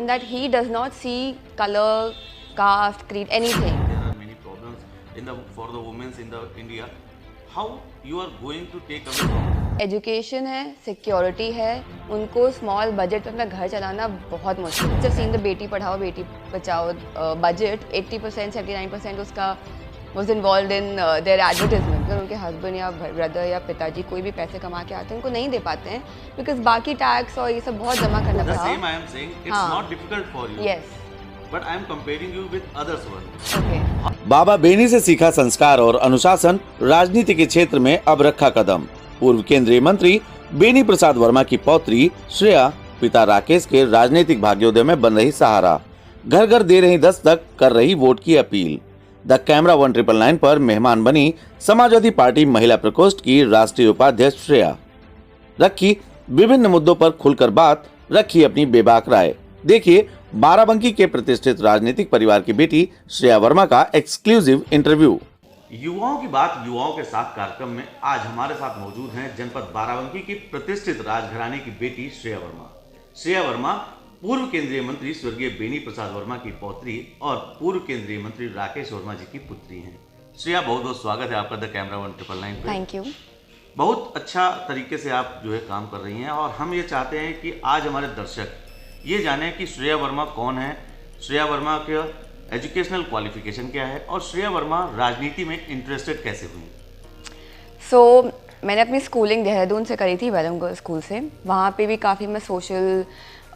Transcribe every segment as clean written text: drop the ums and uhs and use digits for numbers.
that he does not see color, caste, creed, anything. There are many problems for the women in the India. How you are going to take away from them? Education है, security है, उनको small budget पे अपना घर चलाना बहुत मुश्किल है। Just seen the Beti Padhao Beti Bachao budget 80% 79% उसका was involved in their advertisement। अगर उनके हस्बैंड या ब्रदर या पिताजी कोई भी पैसे कमा के आते हैं उनको नहीं दे पाते हैं बिकॉज बाकी टैक्स और ये सब बहुत जमा करना The पड़ा। same I am saying, it's not difficult for you. Yes. But I am comparing you with others one. Okay. बाबा बेनी से सीखा संस्कार और अनुशासन, राजनीति के क्षेत्र में अब रखा कदम। पूर्व केंद्रीय मंत्री बेनी प्रसाद वर्मा की पौत्री श्रेया पिता राकेश के राजनीतिक भाग्योदय में बन रही सहारा, घर घर दे रही दस्तक, कर रही वोट की अपील। द कैमरा 1999 पर मेहमान बनी समाजवादी पार्टी महिला प्रकोष्ठ की राष्ट्रीय उपाध्यक्ष श्रेया। रखी विभिन्न मुद्दों पर खुलकर बात, रखी अपनी बेबाक राय। देखिए बाराबंकी के प्रतिष्ठित राजनीतिक परिवार की बेटी श्रेया वर्मा का एक्सक्लूसिव इंटरव्यू। युवाओं की बात युवाओं के साथ कार्यक्रम में आज हमारे साथ मौजूद हैं जनपद बाराबंकी की प्रतिष्ठित राजघराने की बेटी श्रेया वर्मा। श्रेया वर्मा पूर्व केंद्रीय मंत्री स्वर्गीय बेनी प्रसाद वर्मा की पौत्री और पूर्व केंद्रीय मंत्री राकेश वर्मा जी की पुत्री हैं। श्रेया, बहुत बहुत स्वागत है आपका द कैमरा 1999 पे। Thank you. बहुत अच्छा तरीके से आप जो है काम कर रही हैं और हम ये चाहते हैं कि आज हमारे दर्शक ये जाने कि श्रेया वर्मा कौन है, श्रेया वर्मा का एजुकेशनल क्वालिफिकेशन क्या है और श्रेया वर्मा राजनीति में इंटरेस्टेड कैसे हुई। मैंने अपनी स्कूलिंग देहरादून से करी थी, वेलम गर्ल्स स्कूल से। वहाँ पे भी काफ़ी मैं सोशल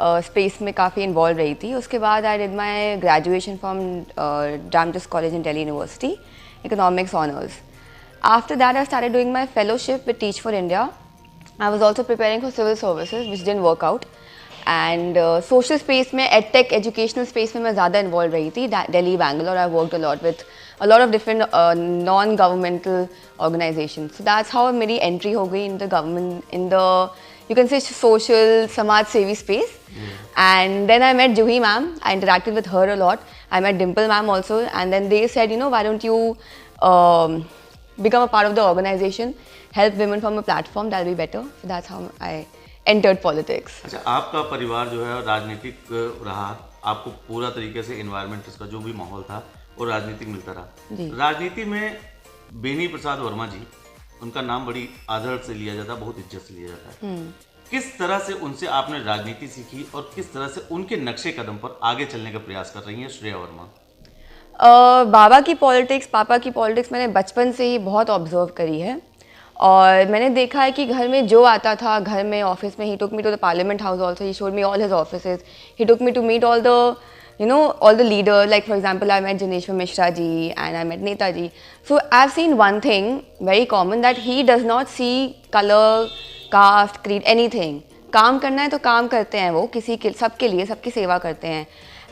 स्पेस में काफ़ी इन्वॉल्व रही थी। उसके बाद I did my graduation from dramatics college in Delhi university, economics honours. After that I started doing my fellowship with teach for India. I was also preparing for civil services which didn't work out. And social space में edtech educational space में मैं ज़्यादा involve रही थी। Delhi, Bangalore, I worked a lot with a lot of different non-governmental organizations. So that's how मेरी entry हो गई in the government, in the you can say social समाज सेवी space. And then I met Juhi ma'am. I interacted with her a lot. I met Dimple ma'am also, and then they said, you know, why don't you become a part of the organization, help women from a platform, that'll be better. So that's how I entered politics. अच्छा, आपका परिवार जो है राजनीतिक रहा, आपको पूरा तरीके से एनवायरनमेंट इसका जो भी माहौल था और राजनीतिक मिलता रहा। राजनीति में बेनी प्रसाद वर्मा जी, उनका नाम बड़ी आदर से लिया जाता है, बहुत इज्जत से लिया जाता है। किस तरह से उनसे आपने राजनीति सीखी और किस तरह से उनके नक्शे कदम पर आगे चलने का प्रयास कर रही हैं श्रेया वर्मा? बाबा की पॉलिटिक्स, पापा की पॉलिटिक्स मैंने बचपन से ही बहुत ऑब्जर्व करी है और मैंने देखा है कि घर में जो आता था, घर में ऑफिस में, he took me to the parliament house also, he showed me all his offices, he took me to meet all the all the leaders, like for example, I met Janeshwar Mishra ji and I met Netaji. So I've seen one thing very common, that he does not see color, caste, creed, anything. काम करना है तो काम करते हैं वो, किसी के सबके लिए, सबकी सेवा करते हैं।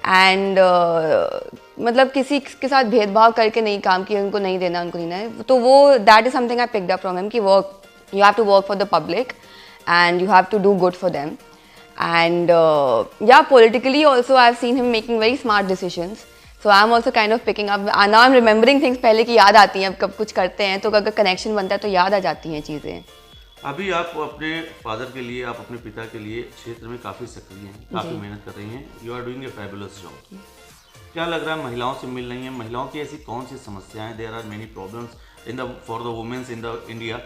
एंड मतलब किसी के साथ भेदभाव करके नहीं काम किया, उनको नहीं देना, उनको नहीं देना। तो वो that is something I picked up from him कि work, you have to work for the public and you have to do good for them. And yeah, politically also I've seen him making very smart decisions. So I'm also kind of picking up, now I'm remembering things पहले की याद आती हैं। अब कब कुछ करते हैं तो अगर कनेक्शन बनता है तो याद आ जाती हैं चीज़ें। अभी आप अपने फादर के लिए, आप अपने पिता के लिए क्षेत्र में काफ़ी सक्रिय हैं, काफ़ी मेहनत कर रही हैं। You are doing a fabulous job. क्या लग रहा है महिलाओं से मिल रही हैं, महिलाओं की ऐसी कौन सी समस्याएं, there are many problems in the for the women's in the India,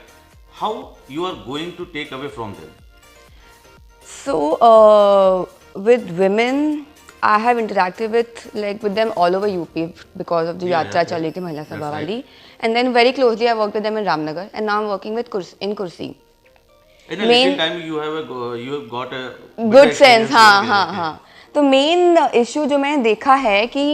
how you are going to take away from them? So with women, I have interacted with them all over UP because of the yatra चल रही थी महिला सभा वाली, and then very closely I worked with them in Ramnagar, and now I'm working with in Kursi. In a little time you have got a good sense. हाँ। तो main issue जो मैंने देखा है कि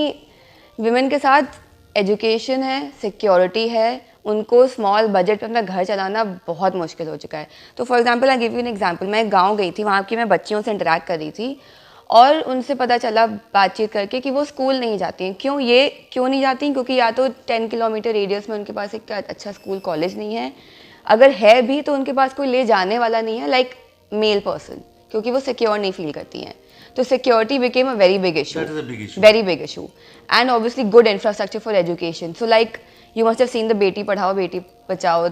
विमेन के साथ एजुकेशन है, सिक्योरिटी है, उनको स्मॉल बजट पे अपना घर चलाना बहुत मुश्किल हो चुका है। तो for example I give you an example, मैं गांव गई थी, वहाँ की मैं बच्चियों से इंटरेक्ट कर रही थी और उनसे पता चला बातचीत करके कि वो स्कूल नहीं जाती हैं। क्यों नहीं जाती? क्योंकि या तो 10 किलोमीटर रेडियस में उनके पास एक अच्छा स्कूल कॉलेज नहीं है, अगर है भी तो उनके पास कोई ले जाने वाला नहीं है, लाइक मेल पर्सन, क्योंकि वो सिक्योर नहीं फील करती हैं। तो security became a very big issue, very big issue, and obviously good infrastructure for education. So like you must have seen the Beti Padhao Beti Bachao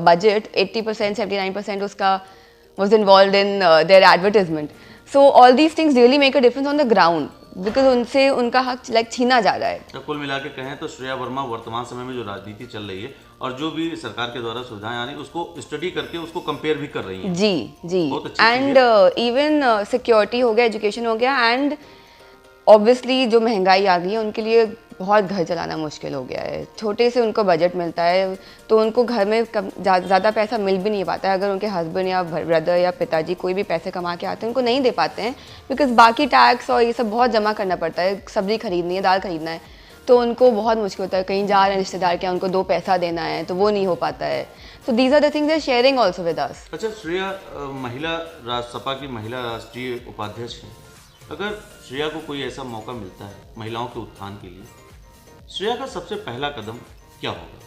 budget, 80% 79% उसका was involved in their advertisement. So all these things really make a difference on the ground, because उनसे उनका हक like छीना जा रहा है। तो कुल मिला के कहें तो श्रेया वर्मा वर्तमान समय में जो राजनीति चल रही है और जो भी सरकार के द्वारा सुविधाएं आ रही है उसको स्टडी करके उसको कंपेयर भी कर रही हैं। जी जी, बहुत अच्छी चीज़ एंड इवन सिक्योरिटी हो गया, एजुकेशन हो गया, एंड ऑब्वियसली जो महंगाई आ गई है उनके लिए बहुत घर चलाना मुश्किल हो गया है। छोटे से उनको बजट मिलता है तो उनको घर में ज़्यादा पैसा मिल भी नहीं पाता है। अगर उनके हस्बैंड या ब्रदर या पिताजी कोई भी पैसे कमा के आते हैं उनको नहीं दे पाते हैं, बिकॉज बाकी टैक्स और ये सब बहुत जमा करना पड़ता है। सब्जी खरीदनी है, दाल खरीदना है, तो उनको बहुत मुश्किल होता है। कहीं जा रहे हैं रिश्तेदार के, उनको 2 पैसा देना है तो वो नहीं हो पाता है। So these are the things are sharing also with us. अच्छा, श्रेया महिला सपा की महिला राष्ट्रीय उपाध्यक्ष हैं। अगर श्रेया को कोई ऐसा मौका मिलता है महिलाओं के उत्थान के लिए, श्रेया का सबसे पहला कदम क्या होगा?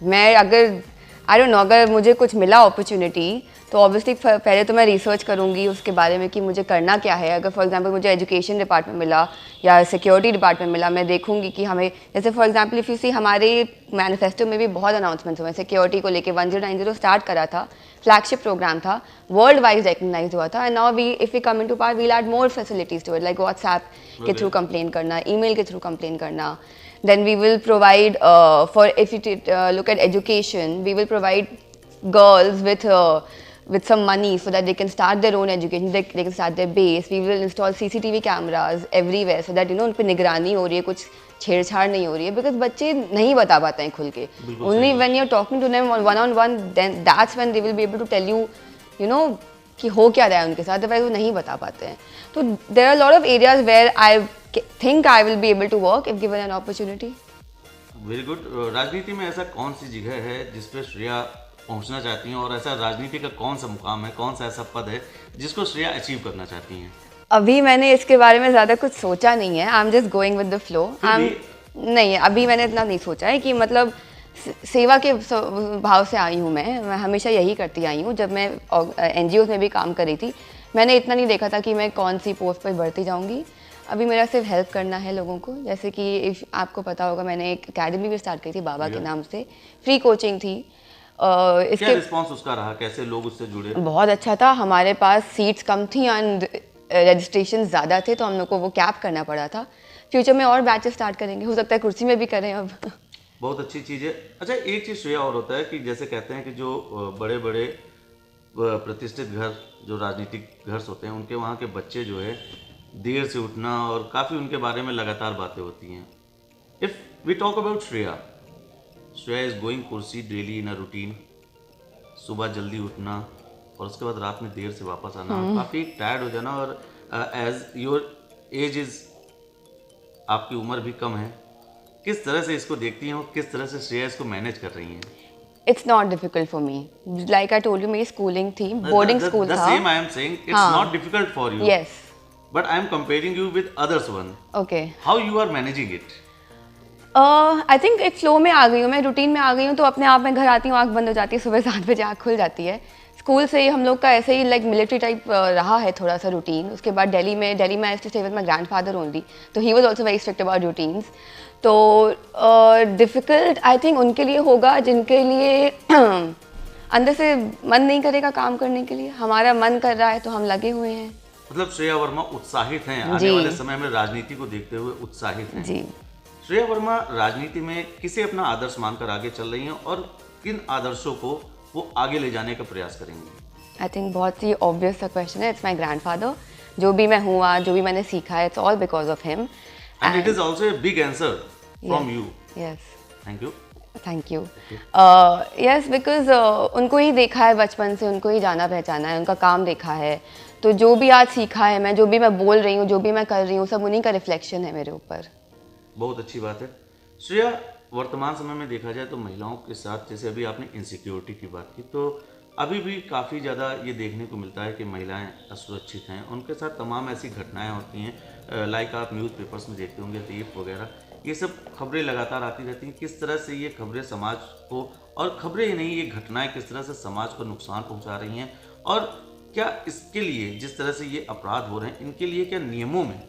मैं अगर आई डोंट नो, अगर मुझे कुछ मिला अपॉर्चुनिटी तो ऑब्वियसली पहले तो मैं रिसर्च करूँगी उसके बारे में कि मुझे करना क्या है। अगर फॉर एग्जांपल मुझे एजुकेशन डिपार्टमेंट मिला या सिक्योरिटी डिपार्टमेंट मिला, मैं देखूंगी कि हमें, जैसे for example if you see हमारे मैनिफेस्टो में भी बहुत अनाउंसमेंट्स हुए सिक्योरिटी को लेके। 1090 स्टार्ट करा था, फ्लैगशिप प्रोग्राम था, वर्ल्ड वाइड रिकगनाइज हुआ था, and now we if we come in to part we'll add more facilities to it, like WhatsApp के थ्रू कंप्लेन करना, ईमेल के थ्रू कंप्लेन करना। Then we will provide for, if you look at education, we will provide girls with some money so that they can start their own education, they can start their base. We will install CCTV cameras everywhere so that उन पर निगरानी हो रही है, कुछ छेड़छाड़ नहीं हो रही है, because बच्चे नहीं बता पाते हैं खुल के। Only when you're talking to them one on one, then that's when they will be able to tell you, you know, कि हो क्या रहा है उनके साथ, अदरवाइज वो नहीं बता पाते हैं। तो there are lot of areas where I think I will be able to work if given an opportunity. Very good. राजनीति में ऐसा कौन सी जगह है जिस पे श्रेया पहुंचना चाहती हैं, और ऐसा राजनीति का कौन सा मुकाम है, कौन सा ऐसा पद है जिसको श्रेया अचीव करना चाहती हैं? अभी मैंने इसके बारे में ज़्यादा कुछ सोचा नहीं है। I am just going with the flow. नहीं, अभी मैंने इतना नहीं सोचा है कि मतलब सेवा के भाव से आई हूँ मैं हमेशा यही करती आई हूँ। जब मैं NGOs में भी काम कर रही थी, मैंने इतना नहीं देखा था कि मैं कौन सी पोस्ट पर बढ़ती जाऊँगी। अभी मेरा सिर्फ हेल्प करना है लोगों को। जैसे कि इफ आपको पता होगा, मैंने एक अकेडमी भी स्टार्ट करी थी बाबा के नाम से, फ्री कोचिंग थी। क्या रिस्पॉन्स उसका रहा, कैसे लोग उससे जुड़े? बहुत अच्छा था। हमारे पास सीट्स कम थी एंड रजिस्ट्रेशन ज़्यादा थे, तो हम लोग को वो कैप करना पड़ा था। फ्यूचर में और बैचेस स्टार्ट करेंगे, हो सकता है कुर्सी में भी करें अब। बहुत अच्छी चीज़ है। अच्छा, एक चीज़ श्रेया और होता है कि जैसे कहते हैं कि जो बड़े बड़े प्रतिष्ठित घर, जो राजनीतिक घर होते हैं, उनके वहाँ के बच्चे जो है देर से उठना, और काफ़ी उनके बारे में लगातार बातें होती हैं। If we talk about Shreya, Shreya is going कुर्सी डेली इन अ रूटीन, सुबह जल्दी उठना और उसके बाद रात में देर से वापस आना, काफ़ी टायर्ड हो जाना, और एज योर एज इज़, आपकी उम्र भी कम है, किस तरह से इसको देखती हैं और किस तरह से श्रेया इसको मैनेज कर रही हैं? It's not difficult for me. Like I told you, मेरी schooling थी, boarding school था। The same I am saying, it's not difficult for you. Yes. But I am comparing you with others one. Okay. How you are managing it? I think एक flow में आ गई हूँ मैं, routine में आ गई हूँ, तो अपने आप में घर आती हूँ, आँख बंद हो जाती है, सुबह 7 बजे आँख खुल जाती है। स्कूल से ही हम लोग का ऐसे ही लाइक मिलिट्री टाइप रहा है थोड़ा सा रूटीन। उसके बाद दिल्ली में I used to stay with my grandfather only, तो he was also very strict about routines. तो डिफ़िकल्ट आई थिंक उनके लिए होगा जिनके लिए अंदर से मन नहीं करेगा काम करने के लिए। हमारा मन कर रहा है तो हम लगे हुए हैं। मतलब श्रेया वर्मा उत्साहित हैं, आने वाले समय में राजनीति को देखते हुए उत्साहित हैं। जी। श्रेया वर्मा राजनीति में किसे अपना आदर्श मानकर आगे चल रही हैं, और किन आदर्शों को वो आगे ले जाने का प्रयास करेंगी? आई थिंक बहुत ही ऑब्वियस सा क्वेश्चन है। It's my grandfather. जो भी मैं हूँ आज, जो भी मैंने सीखा है, it's all because of him. And it is also a big answer from you. Yes. Thank you. Thank you. Yes, because उनको ही देखा है बचपन से, उनको ही जाना पहचाना है, उनका काम देखा है, तो जो भी आज सीखा है मैं, जो भी मैं बोल रही हूँ, जो भी मैं कर रही हूँ, सब उन्हीं का रिफ्लेक्शन है मेरे ऊपर। बहुत अच्छी बात है। श्रेया, वर्तमान समय में देखा जाए तो महिलाओं के साथ, जैसे अभी आपने इनसिक्योरिटी की बात की, तो अभी भी काफ़ी ज़्यादा ये देखने को मिलता है कि महिलाएं असुरक्षित हैं, उनके साथ तमाम ऐसी घटनाएं होती हैं, लाइक आप न्यूज़पेपर्स में देखते होंगे, रेप वगैरह, ये सब खबरें लगातार आती रहती हैं। किस तरह से ये खबरें समाज को, और खबरें ही नहीं, ये घटनाएं किस तरह से समाज को नुकसान पहुंचा रही हैं, और क्या इसके लिए, जिस तरह से ये अपराध हो रहे हैं, इनके लिए क्या नियमों में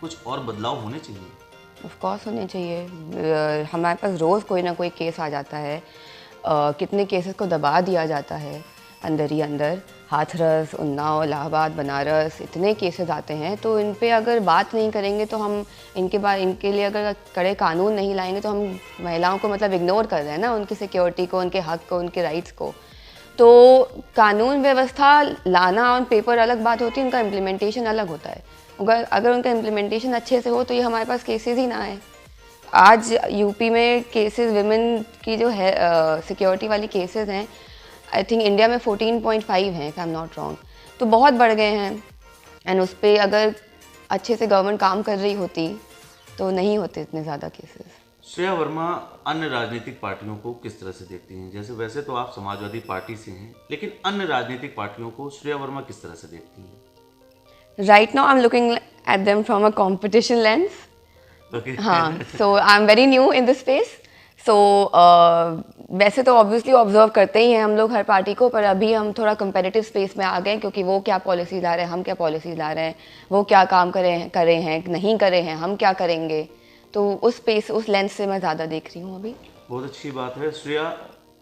कुछ और बदलाव होने चाहिए? ऑफ कोर्स होने चाहिए। हमारे पास रोज़ कोई ना कोई केस आ जाता है, कितने केसेस को दबा दिया जाता है, अंदर ही अंदर, हाथरस, उन्नाव, इलाहाबाद, बनारस, इतने केसेस आते हैं। तो इन पे अगर बात नहीं करेंगे तो हम इनके लिए अगर कड़े कानून नहीं लाएंगे तो हम महिलाओं को मतलब इग्नोर कर रहे हैं ना, उनकी सिक्योरिटी को, उनके हक को, उनके राइट्स को। तो कानून व्यवस्था लाना ऑन पेपर अलग बात होती है, उनका इम्प्लीमेंटेशन अलग होता है। अगर उनका इम्प्लीमेंटेशन अच्छे से हो तो ये हमारे पास केसेस ही ना आए। आज यूपी में केसेस विमेन की जो है सिक्योरिटी वाली केसेस हैं, आई थिंक इंडिया में 14.5 हैं, if I am not wrong, तो बहुत बढ़ गए हैं। एंड उस पर अगर अच्छे से गवर्नमेंट काम कर रही होती तो नहीं होते इतने ज़्यादा केसेस। श्रेया वर्मा अन्य राजनीतिक पार्टियों को किस तरह से देखती हैं? जैसे वैसे तो आप समाजवादी पार्टी से हैं, लेकिन अन्य राजनीतिक पार्टियों को श्रेया वर्मा किस तरह से देखती हैं? Right now I am looking at them from a competition lens. Okay. हाँ, so I am very new in this space. So वैसे तो ऑब्वियसली ऑब्जर्व करते ही हैं हम लोग हर पार्टी को, पर अभी हम थोड़ा कंपेटिटिव स्पेस में आ गए क्योंकि वो क्या पॉलिसी ला रहे हैं, हम क्या पॉलिसी ला रहे हैं, वो क्या काम करे हैं नहीं करे हैं, हम क्या करेंगे। तो उस स्पेस, उस लेंस से मैं ज़्यादा देख रही हूँ अभी। बहुत अच्छी बात है श्रेया।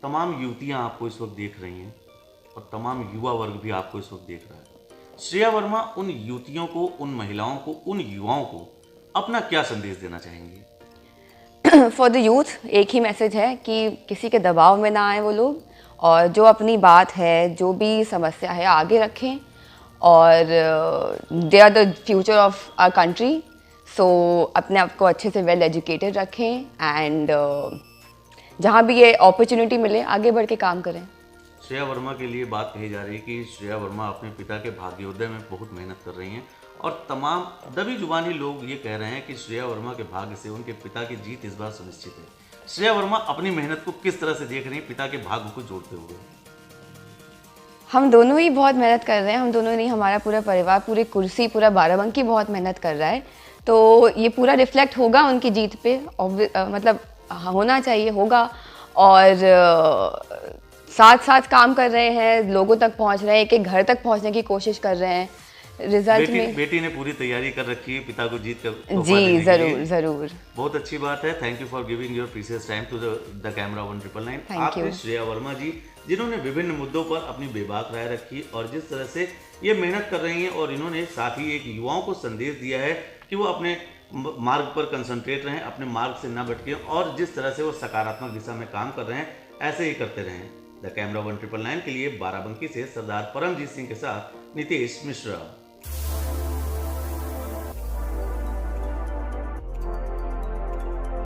तमाम युवतियां आपको इस वक्त देख रही हैं और तमाम युवा वर्ग भी आपको इस वक्त देख रहा है। श्रेया वर्मा उन युवतियों को, उन महिलाओं को, उन युवाओं को अपना क्या संदेश देना चाहेंगी? फॉर द यूथ एक ही मैसेज है कि किसी के दबाव में ना आए वो लोग, और जो अपनी बात है, जो भी समस्या है, आगे रखें। और they are the future of our country, so अपने आप को अच्छे से वेल एजुकेटेड रखें एंड जहाँ भी ये अपॉर्चुनिटी मिले आगे बढ़ के काम करें। श्रेया वर्मा के लिए बात कही जा रही है कि श्रेया वर्मा अपने पिता के भाग्योदय में बहुत मेहनत कर रही हैं, और तमाम दबी जुबानी लोग ये कह रहे हैं कि श्रेया वर्मा के भाग्य से उनके पिता की जीत इस बार सुनिश्चित है। श्रेया वर्मा अपनी मेहनत को किस तरह से देख रही हैं पिता के भाग्य को जोड़ते हुए? हम दोनों ही बहुत मेहनत कर रहे हैं, हम दोनों नहीं, हमारा पूरा परिवार, पूरी कुर्सी, पूरा बाराबंकी बहुत मेहनत कर रहा है। तो ये पूरा रिफ्लेक्ट होगा उनकी जीत पे, मतलब होना चाहिए, होगा। और साथ साथ काम कर रहे हैं, लोगों तक पहुंच रहे हैं, एक एक घर तक पहुंचने की कोशिश कर रहे हैं। रिजल्ट में बेटी ने पूरी तैयारी कर रखी है पिता को जीत कर तोहफा जी, देने के लिए। जरूर। बहुत अच्छी बात है। Thank you for giving your precious time to the camera 1999। Thank you. आपने श्रेया वर्मा जी, जिन्होंने विभिन्न मुद्दों पर अपनी बेबाक राय रखी और जिस तरह से ये मेहनत कर रही हैं, और इन्होंने साथ ही एक युवाओं को संदेश दिया है कि वो अपने मार्ग पर कंसंट्रेट रहें, अपने मार्ग से न भटकें, और जिस तरह से वो सकारात्मक दिशा में काम कर रहे हैं ऐसे ही करते रहें। द कैमरा 1999 के लिए बाराबंकी से सरदार परमजीत सिंह के साथ नितेश मिश्रा।